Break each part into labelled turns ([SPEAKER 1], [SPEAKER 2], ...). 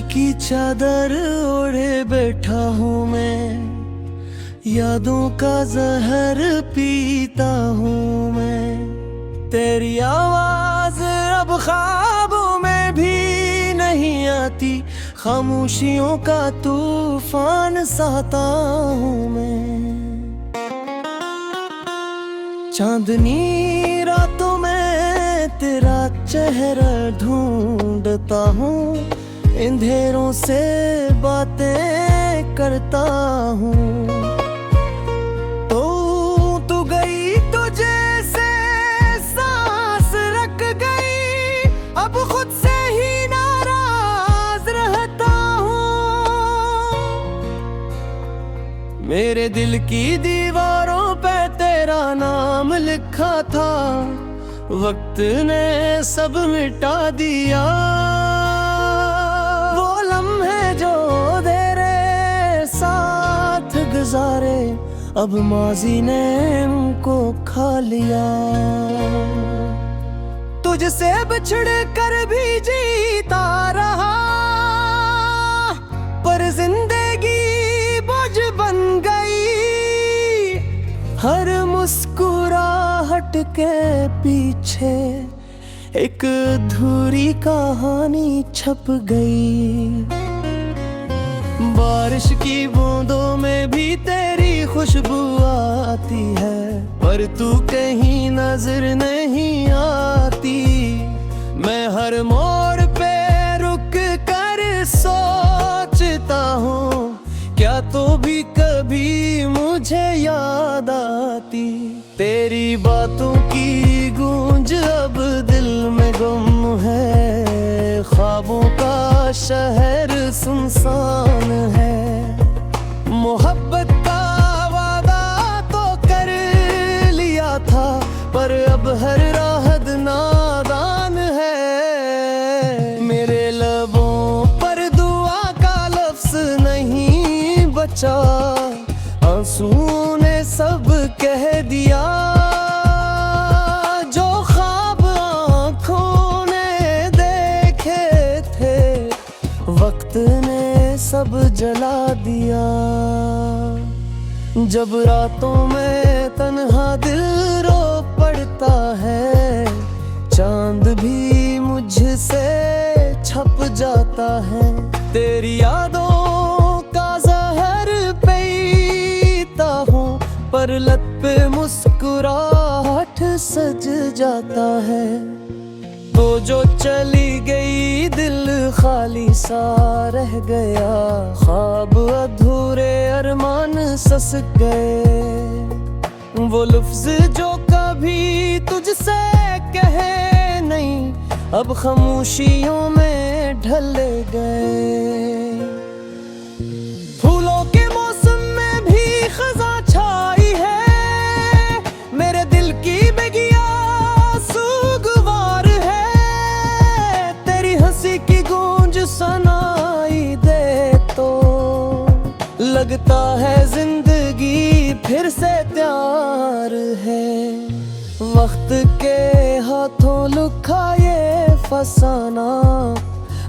[SPEAKER 1] की चादर ओढ़े बैठा हूँ मैं, यादों का जहर पीता हूँ मैं। तेरी आवाज अब ख्वाबों में भी नहीं आती, खामोशियों का तूफान सहता हूँ मैं। चांदनी रातों में तेरा चेहरा ढूंढता हूँ, अंधेरों से बातें करता हूँ। तू गई तो जैसे सांस रख गई, अब खुद से ही नाराज रहता हूँ। मेरे दिल की दीवारों पे तेरा नाम लिखा था, वक्त ने सब मिटा दिया। वो लम्हे जो तेरे साथ गुजारे, अब माजी ने उनको खा लिया। तुझसे बिछड़ कर भी जीता रहा, पर जिंदगी बोझ बन गई। हर मुस्कुराहट के पीछे एक अधूरी कहानी छप गई। बारिश की बूंदों में भी तेरी खुशबू आती है, पर तू कहीं नजर नहीं आती। मैं हर मोड़ पे रुक कर सोचता हूँ, क्या तो भी कभी मुझे याद आती। तेरी बातों की गूंज अब दिल में गुम है, ख्वाबों का शहर सुनसान है। मोहब्बत का वादा तो कर लिया था, पर अब हर राहत नादान है। मेरे लबों पर दुआ का लफ्ज नहीं बचा, आंसुओं ने सब कह दिया। जो ख्वाब आँखों ने देखे थे, वक्त ने सब जला दिया। जब रातों में तन्हा दिल रो पड़ता है, चांद भी मुझसे छप जाता है। तेरी यादों का जहर पीता हूँ, पर लत पे मुस्कुराहट सज जाता है। तो जो चली गई दिल खाली सा रह गया, ख्वाब अधूरे अरमान सस गए। वो लफ्ज जो कभी तुझसे कहे नहीं, अब खामोशियों में ढल गए। फूलों के मौसम में भी खज़ां छाई है, मेरे दिल की बगिया सुगवार है। तेरी हंसी की गूंज सुनाई दे तो लगता है जिंदगी फिर से तैयार है। वक्त के हाथों लुका ये फसाना,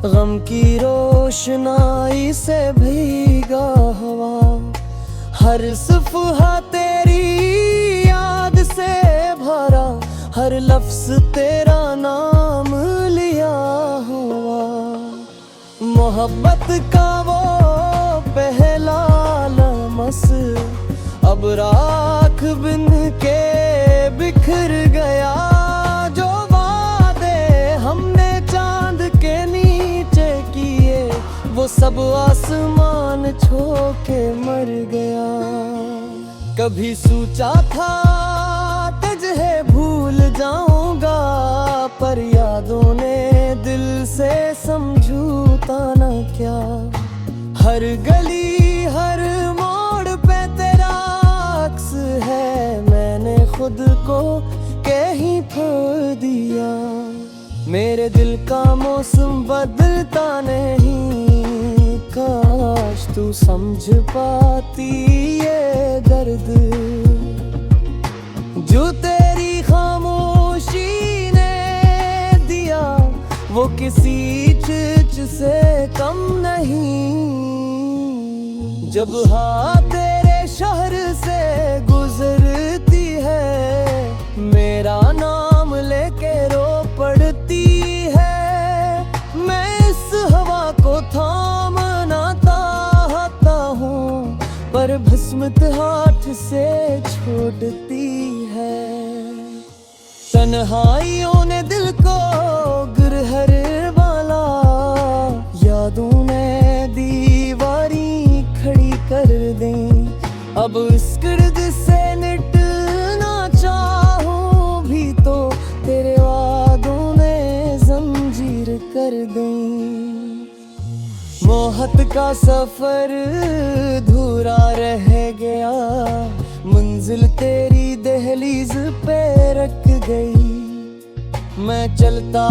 [SPEAKER 1] गम की रोशनाई से भीगा हवा। हर सफ़हा तेरी याद से भरा, हर लफ्ज़ तेरा नाम लिया हुआ। मोहब्बत का वो पहला लम्स अब राख बिन के बिखर गया। जो वादे हमने चांद के नीचे किए, वो सब आसमान छू के मर गया। कभी सोचा था तुझे भूल जाऊंगा, पर यादों ने दिल से समझूता न क्या। हर गली हर मोड़ पे तेरा अक्स है, मैंने खुद को कहीं खो दिया। मेरे दिल का मौसम बदलता नहीं, काश तू समझ पाती ये दर्द जो तेरी खामोशी ने दिया। वो किसी चीज से कम नहीं। जब हाँ तेरे शहर से गुजरती है, मेरा नाम लेके रो पड़ती है। मैं इस हवा को थामना चाहता हूँ, पर भस्मित हाथ से छोड़ती है। तन्हाइयों ने दिल को गिरहर वाला, यादों ने दीवारी खड़ी कर दें। अब इस गिर्द से निकलना चाहूं भी तो तेरे वादों ने जंजीर कर दें। मोहब्बत का सफर अधूरा रह गया, मंजिल तेरी दहलीज पे रख गई। मैं चलता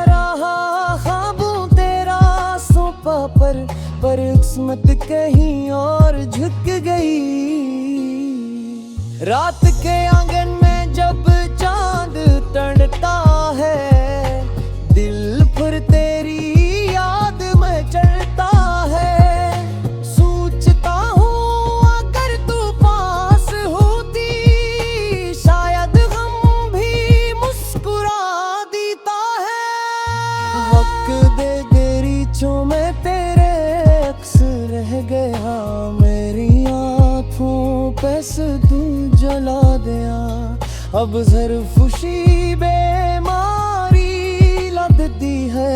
[SPEAKER 1] रहा ख्वाबों तेरा सौंपा पर किस्मत कहीं और झुक गई। रात के आंगन में जब चांद तड़ता है, दिल पर तेरी याद में चढ़ता है। सोचता हूँ अगर तू पास होती, शायद गम भी मुस्कुरा देता है। वक्त दे गरीचों में तेरे अक्स रह गया, मेरी आँखों पे तू जला दिया। अब ज़रफ़ुशी बेमारी लगती है,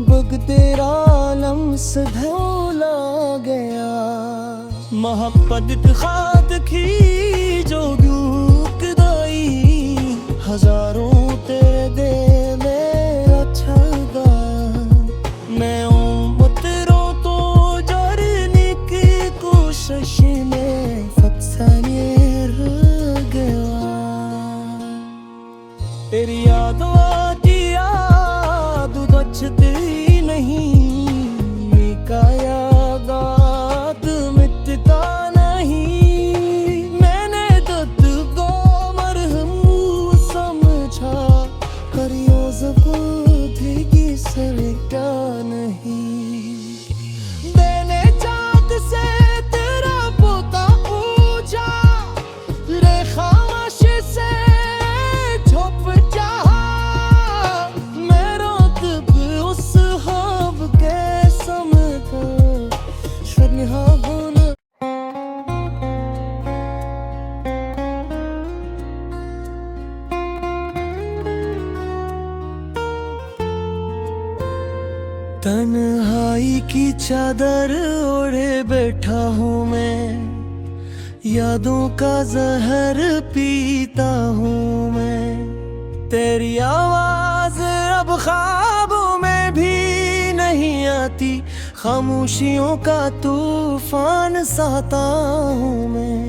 [SPEAKER 1] बुग तेरा लम्स धौला गया। मोहब्बत खाद की जो दुखदाई, हजारों तेरे दिल में अच्छा गा। मैं उम्मतरों तो जरने की कोशिश में फक्साने रह गया। तेरी यादों की याद बचती नहीं, का याद मिटता नहीं। मैंने तो तुझको मरहम समझा, पर यो ज़बूती सरका नहीं। देने चाँद से तेरा पोता पूछा, रे खामोश से छुप जा। मेरा तब उस ख्वाब के समझा, शर्मिहा होना। तन्हाई की चादर ओढ़े बैठा हूँ मैं, यादों का जहर पीता हूँ मैं। तेरी आवाज अब ख्वाबों में भी नहीं आती, खामोशियों का तूफान सहता हूँ मैं।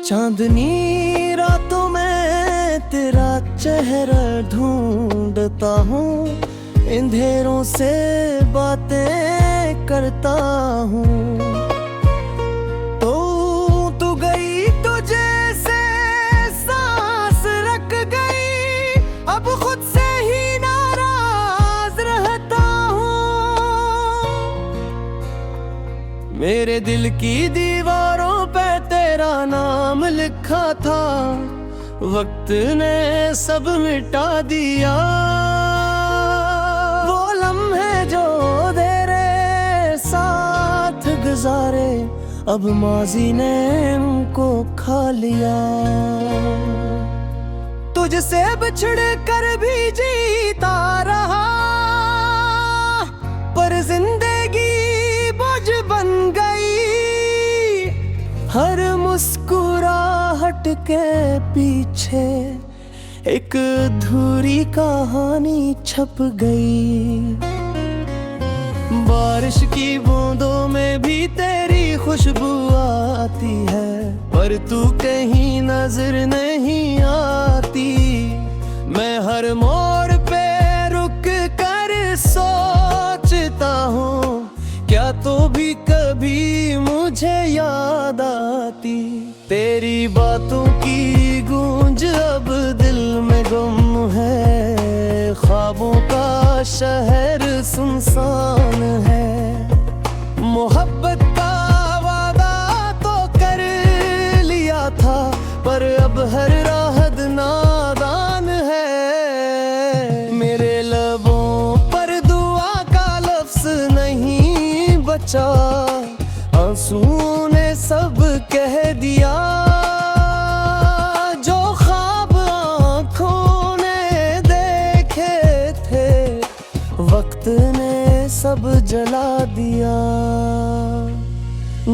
[SPEAKER 1] चांदनी रातों में तेरा चेहरा ढूंढता हूँ, अंधेरों से बातें करता हूँ। तू गई तो जैसे सांस रख गई, अब खुद से ही नाराज रहता हूँ। मेरे दिल की दीवारों पे तेरा नाम लिखा था, वक्त ने सब मिटा दिया। वो लम्हे जो तेरे साथ गुजारे, अब माजी ने उनको खा लिया। तुझसे बिछड़ कर भी जीता रहा, पर जिंदगी बोझ बन गई। हर मुस्कुराहट के पीछे एक अधूरी कहानी छप गई। बारिश की बूंदों में भी तेरी खुशबू आती है, पर तू कहीं नजर नहीं आती। मैं हर मोड़ पे रुक कर सोचता हूँ, क्या तो भी कभी कभी मुझे याद आती। तेरी बातों की गूंज अब दिल में गुम है, ख्वाबों का शहर सुनसान है। मोहब्बत का वादा तो कर लिया था, पर अब हर राहत नादान है। मेरे लबों पर दुआ का लफ्ज़ नहीं बचा, आंसुओं ने सब कह दिया। जो ख्वाब आँखों ने देखे थे, वक्त ने सब जला दिया।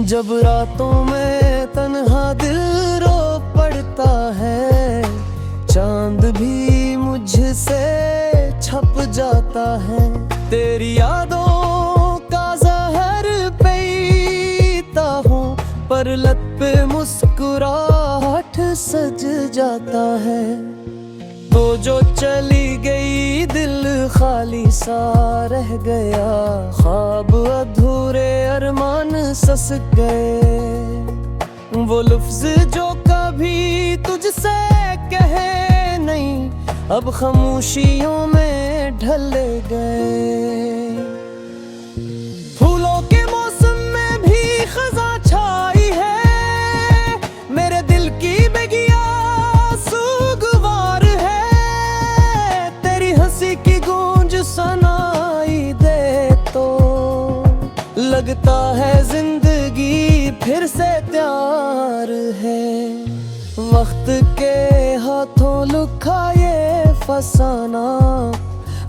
[SPEAKER 1] जब रातों में तन्हा दिल रो पड़ता है, चांद भी मुझसे छप जाता है। तेरी यादों का जहर पीता हूँ, पर लत पे मुस्कुराहट सज जाता है। तो जो चली गई दिल खाली सा रह गया, ख्वाब अधूरे अरमान सस गए। वो लफ्ज़ जो कभी तुझसे कहे नहीं, अब खामोशियों में ढल गए। फूलों के मौसम में भी खज़ां छाई है, मेरे दिल की बगिया सुगवार है। तेरी हंसी की गूंज सुनाई दे तो लगता है जिंदगी फिर से तैयार है। वक्त के हाथों लुखा ये फसाना,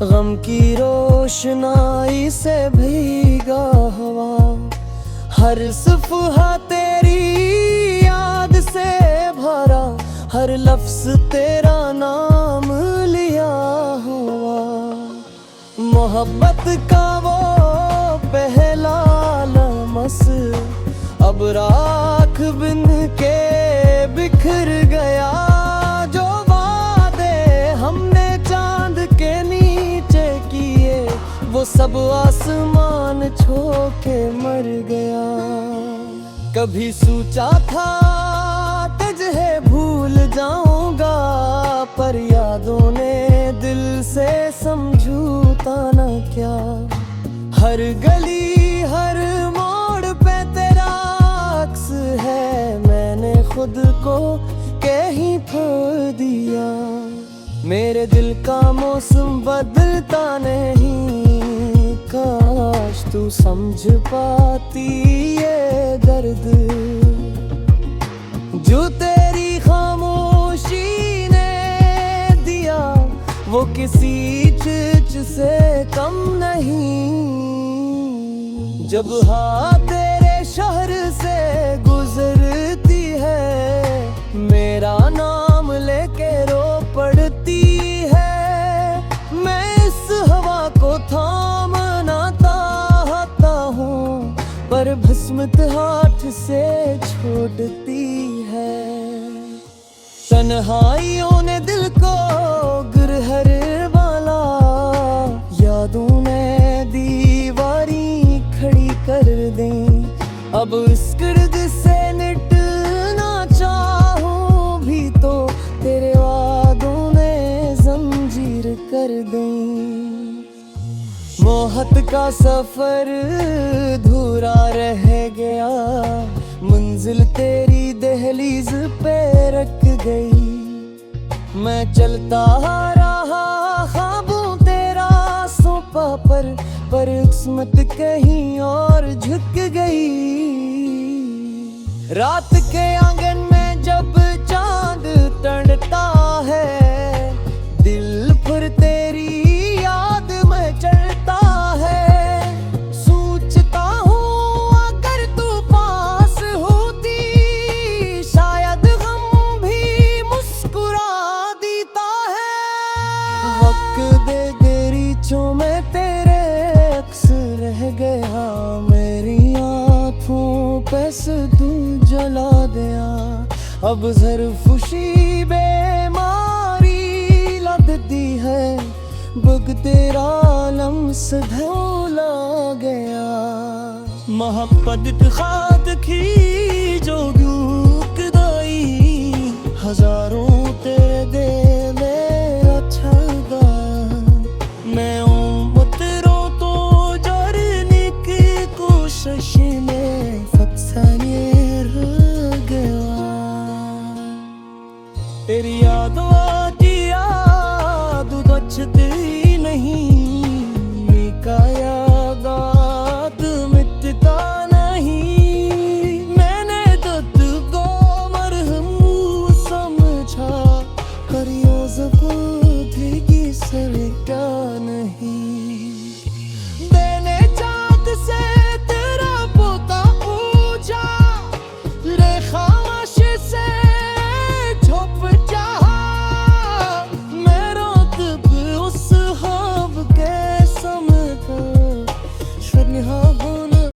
[SPEAKER 1] गम की रोशनाई से भीगा हवा। हर सफ़हा तेरी याद से भरा, हर लफ्ज़ तेरा नाम लिया हुआ। मोहब्बत का वो पहला लम्स अब राख बिन के बिखर गया। जो वादे हमने चांद के नीचे किए, वो सब आसमान छू के मर गया। कभी सोचा था तुझे भूल जाऊंगा, पर यादों ने दिल से समझौता न क्या। हर गली हर मोड़ पे तेरा अक्स है, मैंने खुद को कहीं खो दिया। मेरे दिल का मौसम बदलता नहीं, काश तू समझ पाती ये दर्द जो तेरी खामोशी ने दिया। वो किसी चीज से कम नहीं। जब हाँ तेरे शहर से गुजरती है, मेरा नाम लेके रो पड़ती है। मैं इस हवा को थामना चाहता हूँ, पर भस्मत हाथ से छोड़ती है। तन्हाइयों ने दिल को गिरहर वाला, यादों ने दीवारी खड़ी कर दें। अब इस गिर्द से निकलना चाहूं भी तो तेरे वादों ने जंजीर कर दें। मोहत का सफर धूरा रह गया, मंजिल तेरी दहलीज पे रख गई। मैं चलता रहा ख्वाबों तेरा सोपा पर किस्मत कहीं और झुक गई। रात के आंगन में जब चांद तड़ता है, दिल पर तेरी याद में चढ़ता है। सोचता हूँ अगर तू पास होती, शायद गम भी मुस्कुरा देता है। वक्त दे गरीचों में तेरे अक्स रह गया, मेरी आँखों पे तू जला दिया। अब ज़रफ़ुशी बेमारी लगती है, बुग तेरा लम्स धौला गया। मोहब्बत खाद की जो दुख दाई हजारों तेरे दे में अच्छा गा मैं उम्मत रो तो जरने की कोशिश